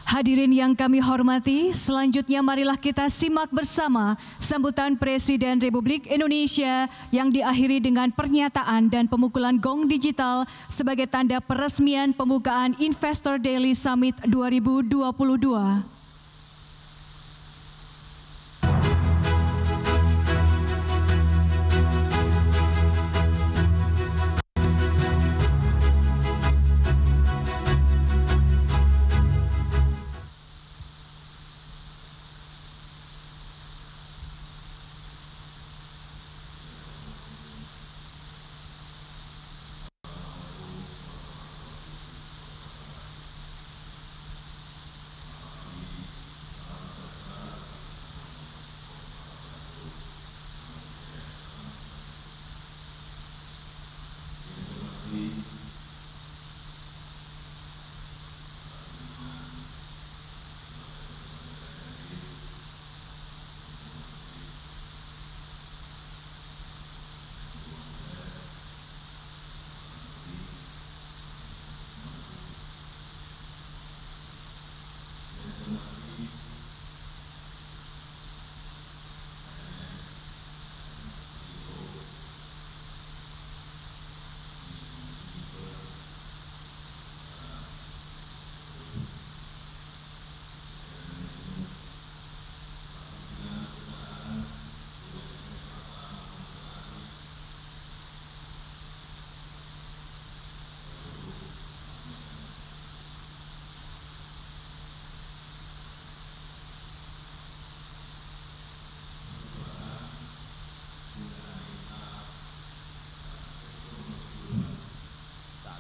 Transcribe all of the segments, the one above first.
Hadirin yang kami hormati, selanjutnya marilah kita simak bersama sambutan Presiden Republik Indonesia yang diakhiri dengan pernyataan dan pemukulan gong digital sebagai tanda peresmian pembukaan Investor Daily Summit 2022.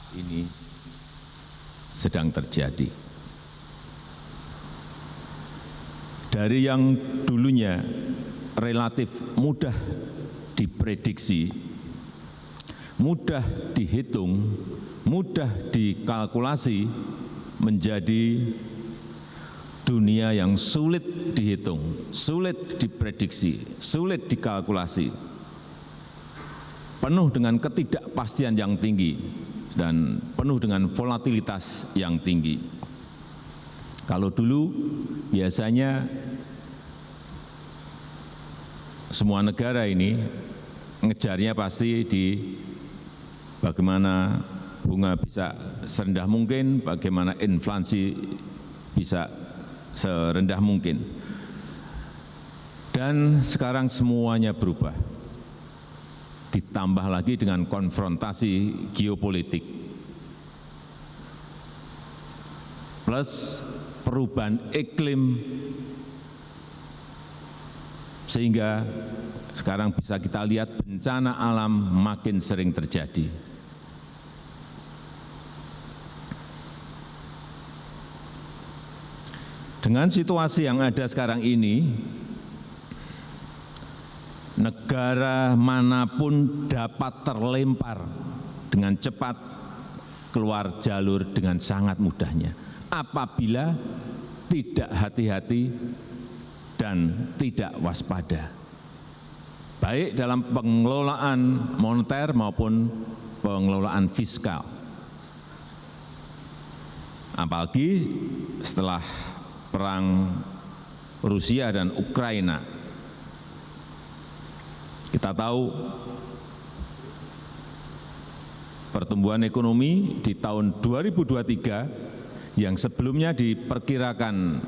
Ini sedang terjadi. Dari yang dulunya relatif mudah diprediksi, mudah dihitung, mudah dikalkulasi, menjadi dunia yang sulit dihitung, sulit diprediksi, sulit dikalkulasi, penuh dengan ketidakpastian yang tinggi dan penuh dengan volatilitas yang tinggi. Kalau dulu biasanya semua negara ini ngejarnya pasti di bagaimana bunga bisa serendah mungkin, bagaimana inflasi bisa serendah mungkin. Dan sekarang semuanya berubah. Ditambah lagi dengan konfrontasi geopolitik, plus perubahan iklim, sehingga sekarang bisa kita lihat bencana alam makin sering terjadi. Dengan situasi yang ada sekarang ini, negara manapun dapat terlempar dengan cepat keluar jalur dengan sangat mudahnya apabila tidak hati-hati dan tidak waspada, baik dalam pengelolaan moneter maupun pengelolaan fiskal. Apalagi setelah perang Rusia dan Ukraina, kita tahu pertumbuhan ekonomi di tahun 2023 yang sebelumnya diperkirakan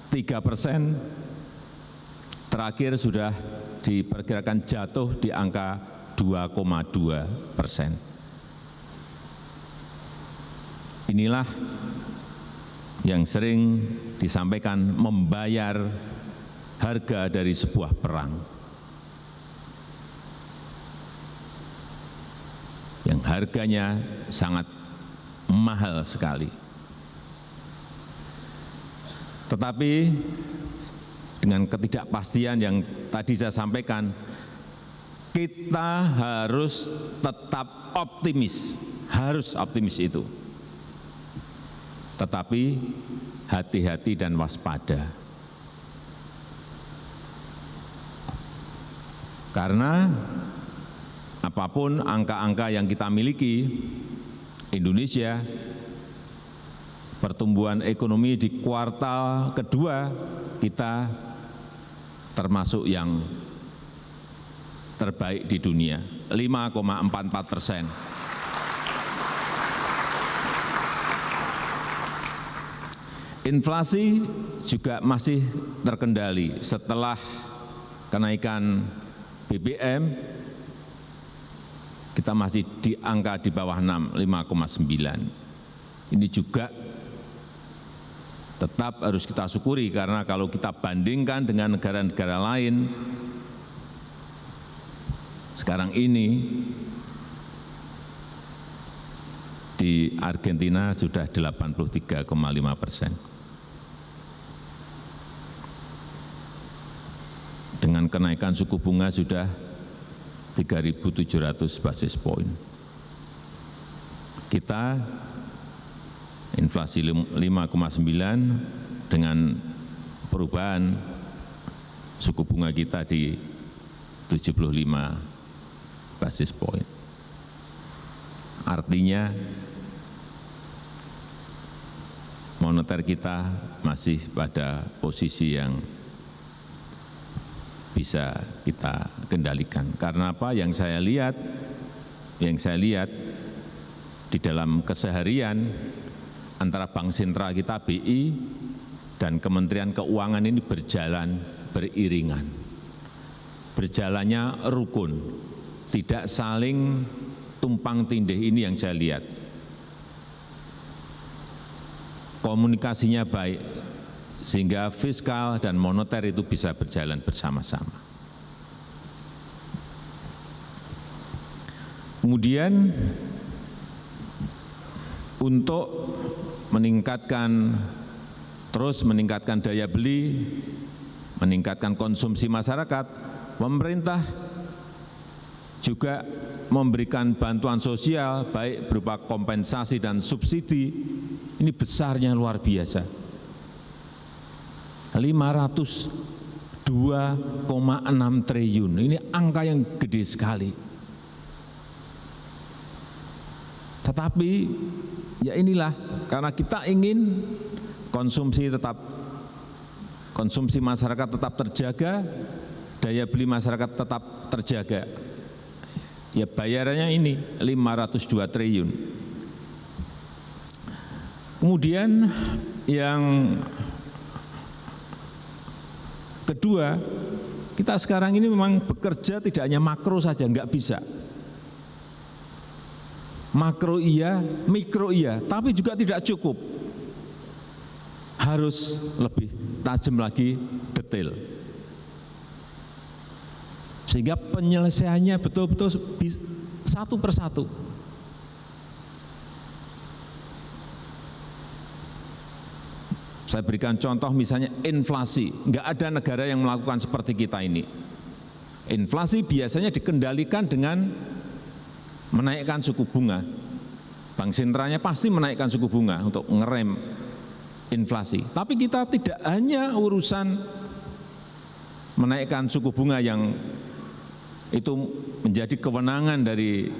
3%, terakhir sudah diperkirakan jatuh di angka 2,2%. Inilah yang sering disampaikan membayar harga dari sebuah perang, yang harganya sangat mahal sekali. Tetapi dengan ketidakpastian yang tadi saya sampaikan, kita harus tetap optimis, harus optimis itu. Tetapi hati-hati dan waspada. Karena apapun angka-angka yang kita miliki, Indonesia pertumbuhan ekonomi di kuartal kedua kita termasuk yang terbaik di dunia, 5,44%. Inflasi juga masih terkendali setelah kenaikan BBM, kita masih di angka di bawah 6, 5,9. Ini juga tetap harus kita syukuri karena kalau kita bandingkan dengan negara-negara lain, sekarang ini di Argentina sudah 83,5%. Dengan kenaikan suku bunga sudah 3.700 basis poin. Kita inflasi 5,9 dengan perubahan suku bunga kita di 75 basis poin. Artinya moneter kita masih pada posisi yang bisa kita kendalikan. Karena apa? Yang saya lihat di dalam keseharian antara Bank Sentral kita BI dan Kementerian Keuangan ini berjalan beriringan. Berjalannya rukun, tidak saling tumpang tindih, ini yang saya lihat. Komunikasinya baik, sehingga fiskal dan moneter itu bisa berjalan bersama-sama. Kemudian untuk terus meningkatkan daya beli, meningkatkan konsumsi masyarakat, pemerintah juga memberikan bantuan sosial baik berupa kompensasi dan subsidi. Ini besarnya luar biasa. 502,6 triliun, ini angka yang gede sekali. Tetapi ya inilah, karena kita ingin konsumsi masyarakat tetap terjaga, daya beli masyarakat tetap terjaga. Ya bayarannya ini 502 triliun. Kemudian yang kedua, kita sekarang ini memang bekerja tidak hanya makro saja, enggak bisa. Makro iya, mikro iya, tapi juga tidak cukup. Harus lebih tajam lagi, detail. Sehingga penyelesaiannya betul-betul satu persatu. Saya berikan contoh misalnya inflasi, enggak ada negara yang melakukan seperti kita ini. Inflasi biasanya dikendalikan dengan menaikkan suku bunga. Bank sentralnya pasti menaikkan suku bunga untuk ngerem inflasi. Tapi kita tidak hanya urusan menaikkan suku bunga yang itu menjadi kewenangan dari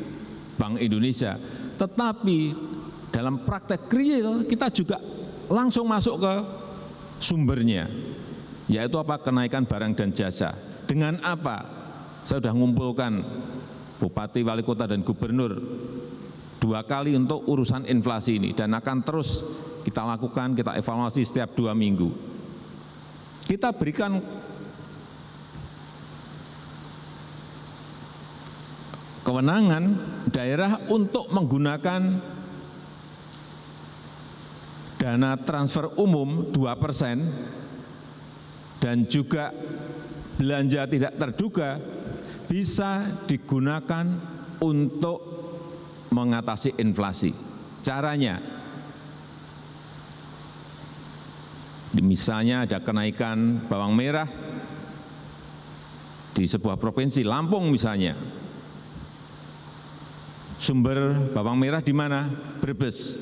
Bank Indonesia, tetapi dalam praktek real kita juga langsung masuk ke sumbernya, yaitu apa? Kenaikan barang dan jasa. Dengan apa? Saya sudah mengumpulkan bupati, wali kota, dan gubernur 2 kali untuk urusan inflasi ini, dan akan terus kita lakukan, kita evaluasi setiap 2 minggu. Kita berikan kewenangan daerah untuk menggunakan dana transfer umum 2% dan juga belanja tidak terduga bisa digunakan untuk mengatasi inflasi. Caranya, misalnya ada kenaikan bawang merah di sebuah provinsi, Lampung misalnya. Sumber bawang merah di mana? Brebes.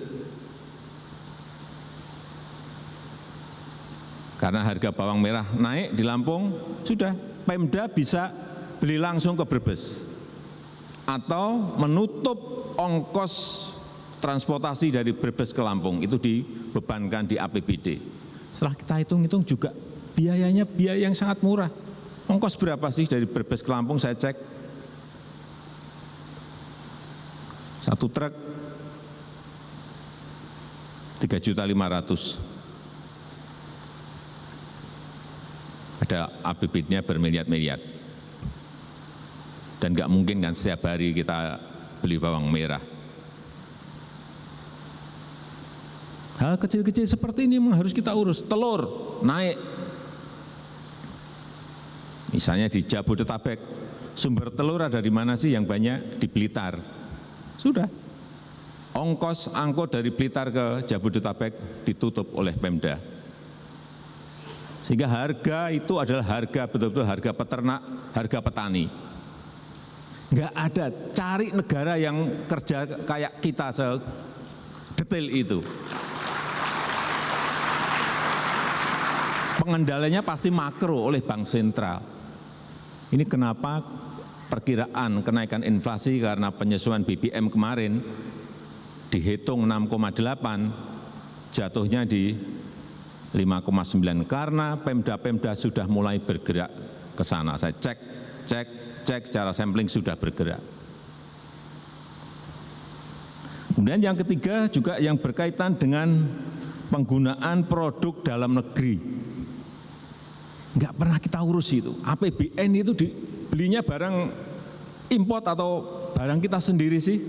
Karena harga bawang merah naik di Lampung, sudah Pemda bisa beli langsung ke Brebes. Atau menutup ongkos transportasi dari Brebes ke Lampung itu dibebankan di APBD. Setelah kita hitung-hitung juga biayanya biaya yang sangat murah. Ongkos berapa sih dari Brebes ke Lampung? Saya cek. Satu truk 3.500.000. Ada APBD-nya bermiliar-miliar. Dan nggak mungkin kan setiap hari kita beli bawang merah. Hal kecil-kecil seperti ini memang harus kita urus. Telur naik. Misalnya di Jabodetabek, sumber telur ada di mana sih yang banyak? Di Blitar. Sudah. Ongkos angkut dari Blitar ke Jabodetabek ditutup oleh Pemda. Sehingga harga itu adalah harga betul-betul harga peternak, harga petani. Enggak ada, cari negara yang kerja kayak kita sedetail itu. Pengendaliannya pasti makro oleh Bank Sentral. Ini kenapa perkiraan kenaikan inflasi karena penyesuaian BBM kemarin dihitung 6,8, jatuhnya di 5,9 karena Pemda-Pemda sudah mulai bergerak ke sana. Saya cek secara sampling sudah bergerak. Kemudian yang ketiga juga yang berkaitan dengan penggunaan produk dalam negeri. Enggak pernah kita urus itu. APBN itu belinya barang import atau barang kita sendiri sih?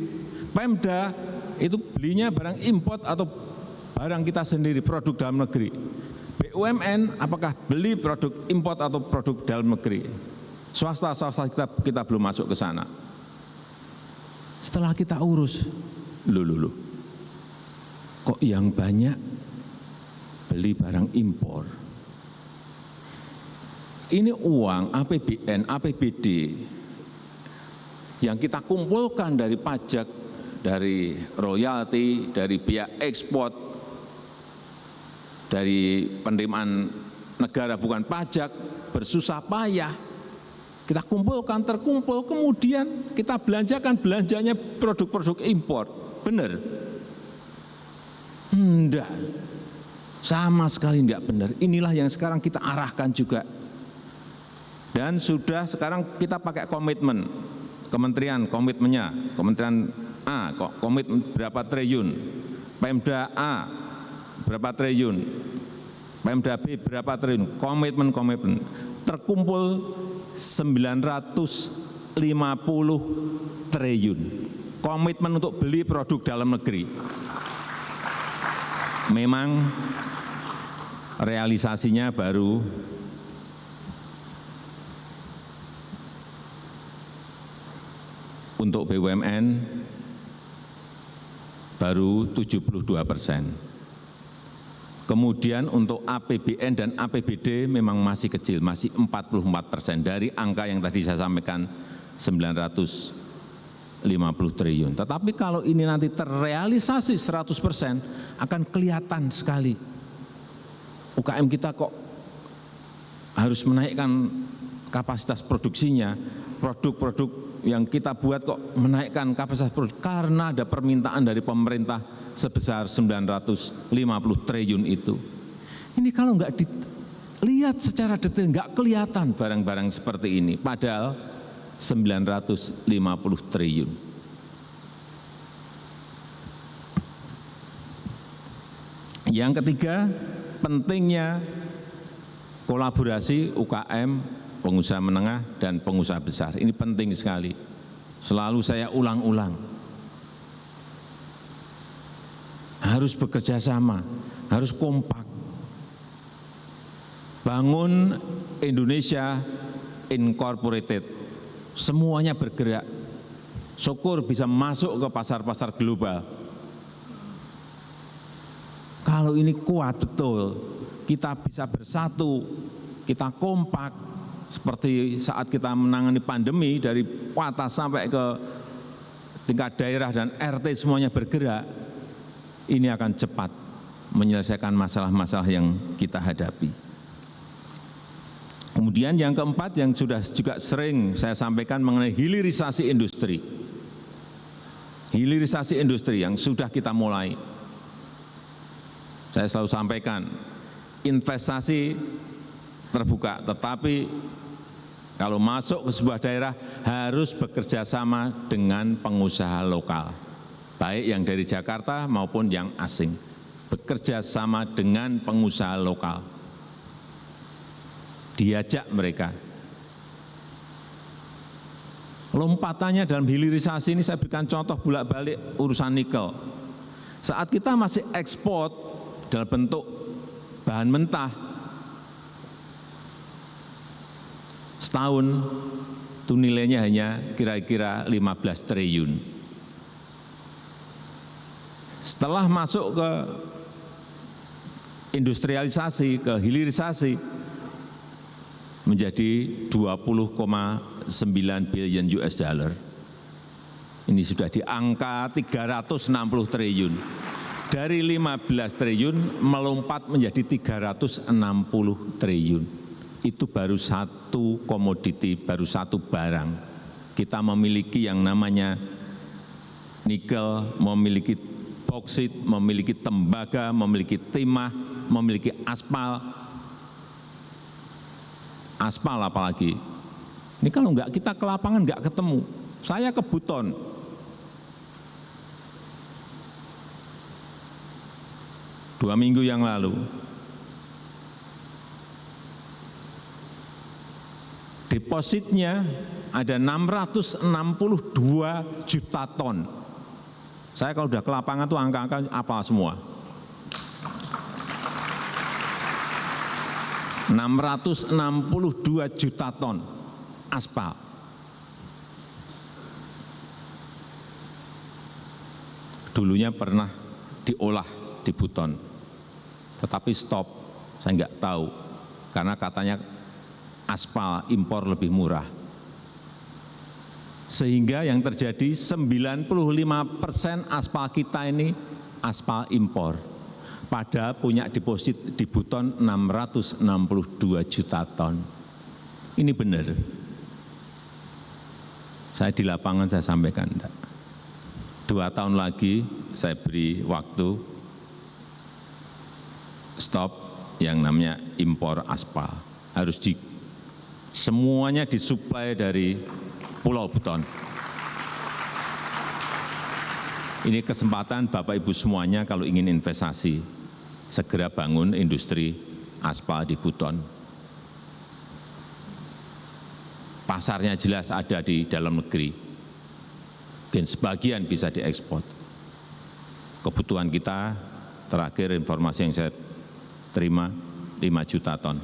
Pemda itu belinya barang import atau barang kita sendiri, produk dalam negeri. BUMN apakah beli produk import atau produk dalam negeri? Swasta kita belum masuk ke sana. Setelah kita urus, kok yang banyak beli barang impor? Ini uang APBN, APBD yang kita kumpulkan dari pajak, dari royalti, dari biaya ekspor, dari penerimaan negara bukan pajak, bersusah payah, kita kumpulkan, terkumpul, kemudian kita belanjakan, belanjanya produk-produk impor. Benar? Enggak, sama sekali enggak benar. Inilah yang sekarang kita arahkan juga. Dan sudah sekarang kita pakai komitmen, kementerian komitmennya, kementerian A, komitmen berapa triliun, Pemda A berapa triliun, Pemda B berapa triliun, komitmen, terkumpul 950 triliun, komitmen untuk beli produk dalam negeri. Memang realisasinya baru untuk BUMN baru 72%. Kemudian untuk APBN dan APBD memang masih kecil, masih 44% dari angka yang tadi saya sampaikan 950 triliun. Tetapi kalau ini nanti terrealisasi 100% akan kelihatan sekali UKM kita kok harus menaikkan kapasitas produksinya, produk-produk yang kita buat kok menaikkan kapasitas produk karena ada permintaan dari pemerintah sebesar 950 triliun itu. Ini kalau nggak dilihat secara detail nggak kelihatan barang-barang seperti ini, padahal 950 triliun. Yang ketiga, pentingnya kolaborasi UKM, pengusaha menengah dan pengusaha besar. Ini penting sekali. Selalu saya ulang-ulang. Harus bekerja sama, harus kompak. Bangun Indonesia Incorporated. Semuanya bergerak. Syukur bisa masuk ke pasar-pasar global. Kalau ini kuat betul, kita bisa bersatu, kita kompak. Seperti saat kita menangani pandemi dari atas sampai ke tingkat daerah dan RT semuanya bergerak, ini akan cepat menyelesaikan masalah-masalah yang kita hadapi. Kemudian yang keempat yang sudah juga sering saya sampaikan mengenai hilirisasi industri. hilirisasi industri yang sudah kita mulai. Saya selalu sampaikan, investasi terbuka, tetapi kalau masuk ke sebuah daerah harus bekerja sama dengan pengusaha lokal, baik yang dari Jakarta maupun yang asing. Bekerja sama dengan pengusaha lokal, diajak mereka. Lompatannya dalam hilirisasi ini saya berikan contoh bolak-balik urusan nikel. Saat kita masih ekspor dalam bentuk bahan mentah, setahun itu nilainya hanya kira-kira 15 triliun. Setelah masuk ke industrialisasi, ke hilirisasi, menjadi 20,9 billion US dollar. Ini sudah di angka 360 triliun. Dari 15 triliun melompat menjadi 360 triliun. Itu baru satu komoditi, baru satu barang. Kita memiliki yang namanya nikel, memiliki boksit, memiliki tembaga, memiliki timah, memiliki aspal. Aspal apalagi. Ini kalau enggak kita ke lapangan enggak ketemu. Saya ke Buton. Dua minggu yang lalu. Depositnya ada 662 juta ton. Saya kalau udah ke lapangan tuh angka-angka apa semua. 662 juta ton aspal. Dulunya pernah diolah di Buton, tetapi stop, saya nggak tahu, karena katanya aspal impor lebih murah. Sehingga yang terjadi 95% aspal kita ini aspal impor. Padahal punya deposit di Buton 662 juta ton. Ini benar. Saya di lapangan saya sampaikan, enggak. 2 tahun lagi saya beri waktu stop yang namanya impor aspal. Harus semuanya disuplai dari Pulau Buton. Ini kesempatan Bapak Ibu semuanya kalau ingin investasi, segera bangun industri aspal di Buton. Pasarnya jelas ada di dalam negeri, mungkin sebagian bisa diekspor. Kebutuhan kita, terakhir informasi yang saya terima, 5 juta ton.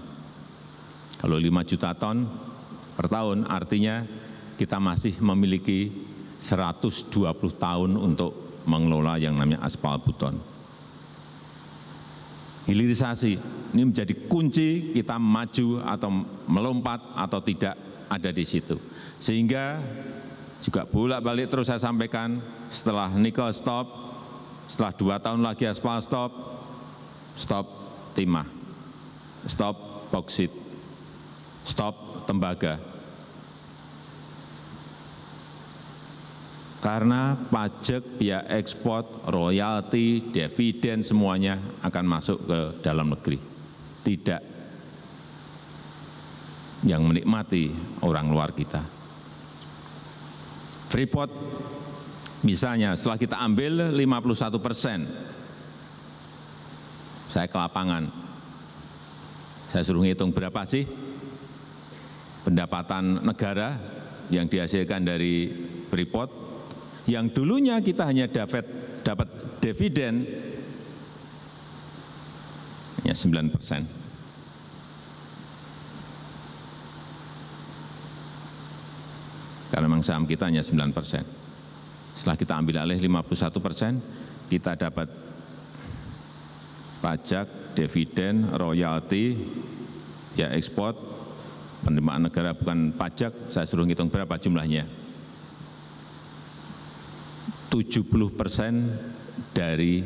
Kalau 5 juta ton per tahun artinya kita masih memiliki 120 tahun untuk mengelola yang namanya aspal Buton. Hilirisasi ini menjadi kunci kita maju atau melompat atau tidak ada di situ. Sehingga juga bolak-balik terus saya sampaikan, setelah nikel stop, setelah 2 tahun lagi aspal stop, stop timah, stop boksit, stop tembaga. Karena pajak, biaya ekspor, royalti, dividen semuanya akan masuk ke dalam negeri. Tidak yang menikmati orang luar kita. Freeport misalnya setelah kita ambil 51%, saya ke lapangan, saya suruh ngitung berapa sih pendapatan negara yang dihasilkan dari Freeport. Yang dulunya kita hanya dapat dividen hanya 9%. Karena memang saham kita hanya 9%. Setelah kita ambil alih 51%, kita dapat pajak, dividen, royalti, ya ekspor, penerimaan negara bukan pajak, saya suruh ngitung berapa jumlahnya. 70% dari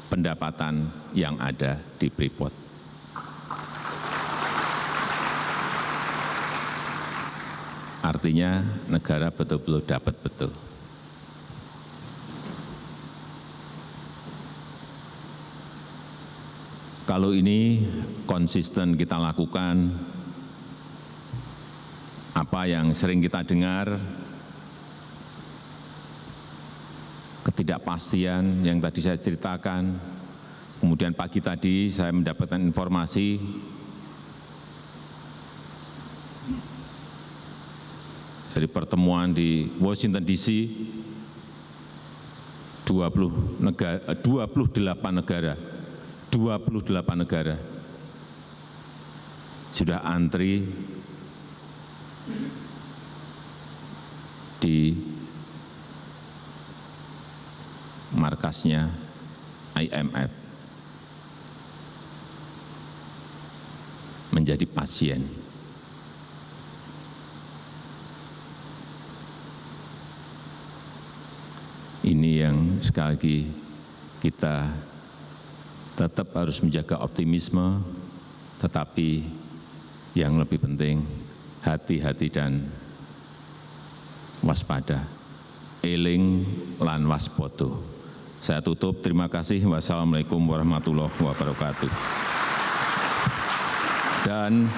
pendapatan yang ada di Freeport. Artinya negara betul-betul dapat betul. Kalau ini konsisten kita lakukan, apa yang sering kita dengar, ketidakpastian yang tadi saya ceritakan, kemudian pagi tadi saya mendapatkan informasi dari pertemuan di Washington DC, 28 negara sudah antri di markasnya IMF menjadi pasien. Ini yang sekali lagi kita tetap harus menjaga optimisme, tetapi yang lebih penting hati-hati dan waspada. Eling lan waspada. Saya tutup, terima kasih. Wassalamualaikum warahmatullahi wabarakatuh. Dan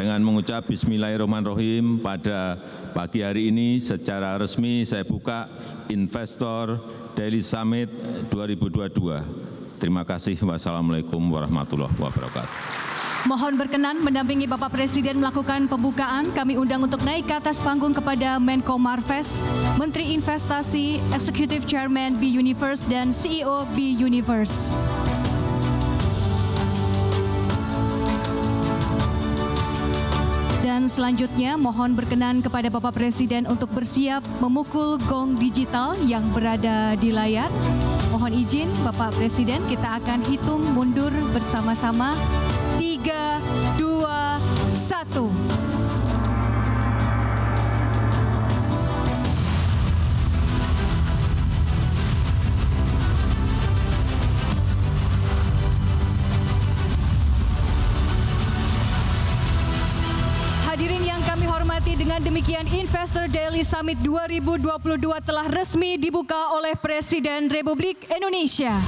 dengan mengucap bismillahirrahmanirrahim, pada pagi hari ini secara resmi saya buka Investor Daily Summit 2022. Terima kasih. Wassalamualaikum warahmatullahi wabarakatuh. Mohon berkenan mendampingi Bapak Presiden melakukan pembukaan. Kami undang untuk naik ke atas panggung kepada Menko Marves, Menteri Investasi, Executive Chairman B Universe dan CEO B Universe. Dan selanjutnya mohon berkenan kepada Bapak Presiden untuk bersiap memukul gong digital yang berada di layar. Mohon izin Bapak Presiden, kita akan hitung mundur bersama-sama. 3, 2, 1. Hadirin yang kami hormati, dengan demikian Investor Daily Summit 2022 telah resmi dibuka oleh Presiden Republik Indonesia.